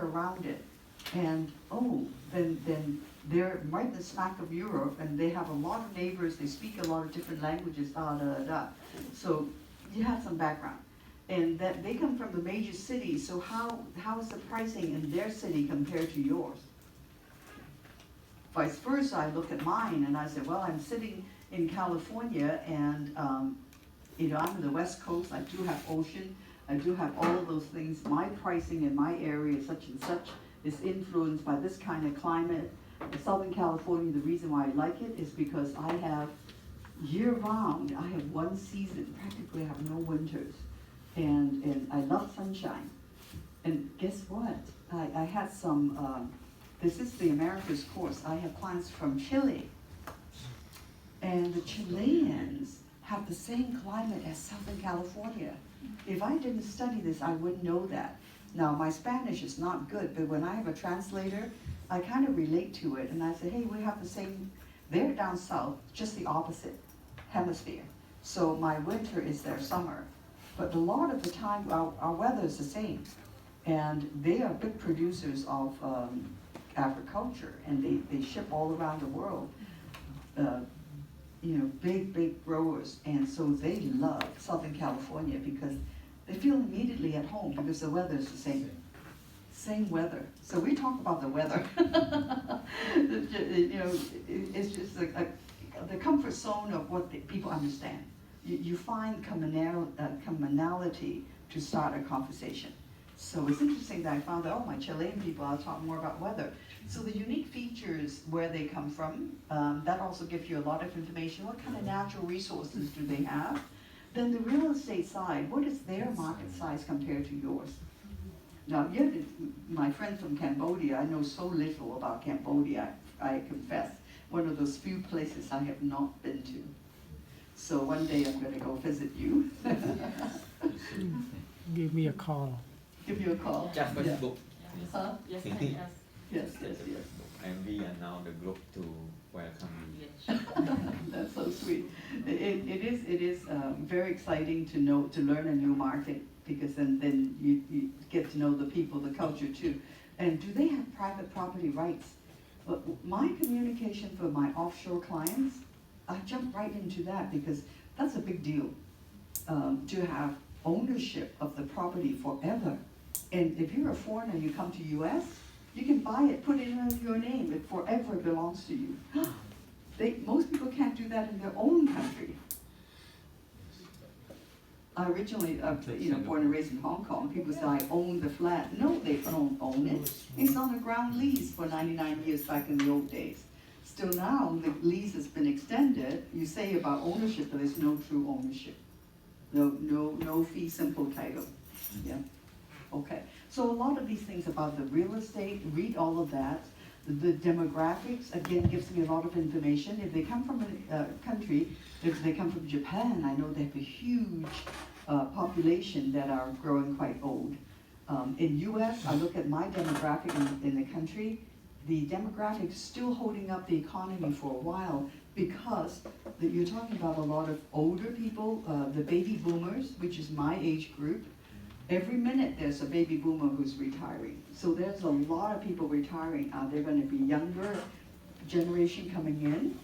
around it, and oh, then they're right in the smack of Europe, and they have a lot of neighbors, they speak a lot of different languages, da da da da. So you have some background. And that they come from the major cities, so how is the pricing in their city compared to yours? Vice versa, I look at mine and I say, well, I'm sitting in California, and you know, I'm in the West Coast, I do have ocean, I do have all of those things. My pricing in my area, such and such, is influenced by this kind of climate. In Southern California, the reason why I like it is because I have year-round, I have one season, practically I have no winters. And I love sunshine. And guess what? I had some, this is the Americas course. I have clients from Chile. And the Chileans have the same climate as Southern California. If I didn't study this, I wouldn't know that. Now, my Spanish is not good, but when I have a translator, I kind of relate to it. And I say, hey, we have the same, they're down south, just the opposite hemisphere. So my winter is their summer. But a lot of the time, our weather is the same. And they are big producers of agriculture, and they ship all around the world. You know, big growers. And so they love Southern California because they feel immediately at home because the weather is the same. Same weather. So we talk about the weather. You know, it's just like the comfort zone of what people understand. You find commonality to start a conversation. So it's interesting that I found that, oh, my Chilean people, I'll talk more about weather. So the unique features, where they come from, that also gives you a lot of information. What kind of natural resources do they have? Then the real estate side, what is their market size compared to yours? Now, my friend from Cambodia, I know so little about Cambodia, I confess. One of those few places I have not been to. So one day I'm going to go visit you. Give me a call. Give you a call. Just Facebook. Huh? Yes, Yes. And we are now the group to welcome you. yes. That's so sweet. It is very exciting to learn a new market, because then you get to know the people, the culture too. And do they have private property rights? But my communication for my offshore clients, I jump right into that because that's a big deal, to have ownership of the property forever. And if you're a foreigner, you come to US, you can buy it, put it in your name, it forever belongs to you. Most people can't do that in their own country. I originally, born and raised in Hong Kong, people say I own the flat. No, they don't own it. It's on a ground lease for 99 years back in the old days. Still now, the lease has been extended. You say about ownership, but there's no true ownership. No fee simple title. Yeah. Okay. So a lot of these things about the real estate, read all of that. The demographics, again, gives me a lot of information. If they come from a country, if they come from Japan, I know they have a huge population that are growing quite old. In US, I look at my demographic in the country, the demographic is still holding up the economy for a while because you're talking about a lot of older people, the baby boomers, which is my age group. Every minute there's a baby boomer who's retiring. So there's a lot of people retiring. Are there going to be younger generation coming in?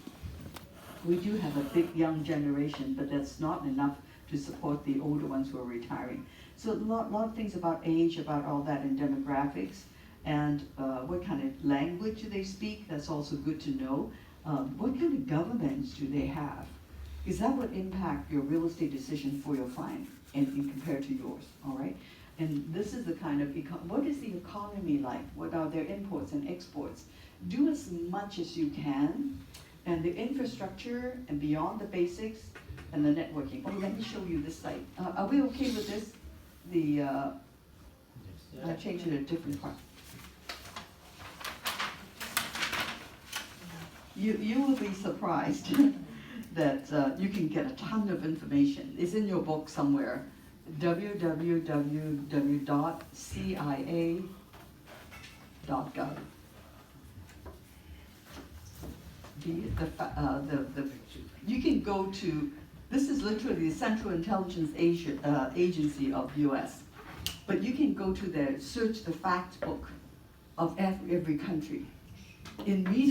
We do have a big young generation, but that's not enough to support the older ones who are retiring. So a lot of things about age, about all that, and demographics, and what kind of language do they speak? That's also good to know. What kind of governments do they have? Because that would impact your real estate decision for your client and compared to yours, all right? And this is the kind of, what is the economy like? What are their imports and exports? Do as much as you can, and the infrastructure and beyond the basics and the networking. Oh, let me show you this site. Are we okay with this? I changed it to a different part. You will be surprised that you can get a ton of information. It's in your book somewhere, www.cia.gov. You can go to, this is literally the Central Intelligence Agency of US, but you can go to there, search the fact book, of every country. In media,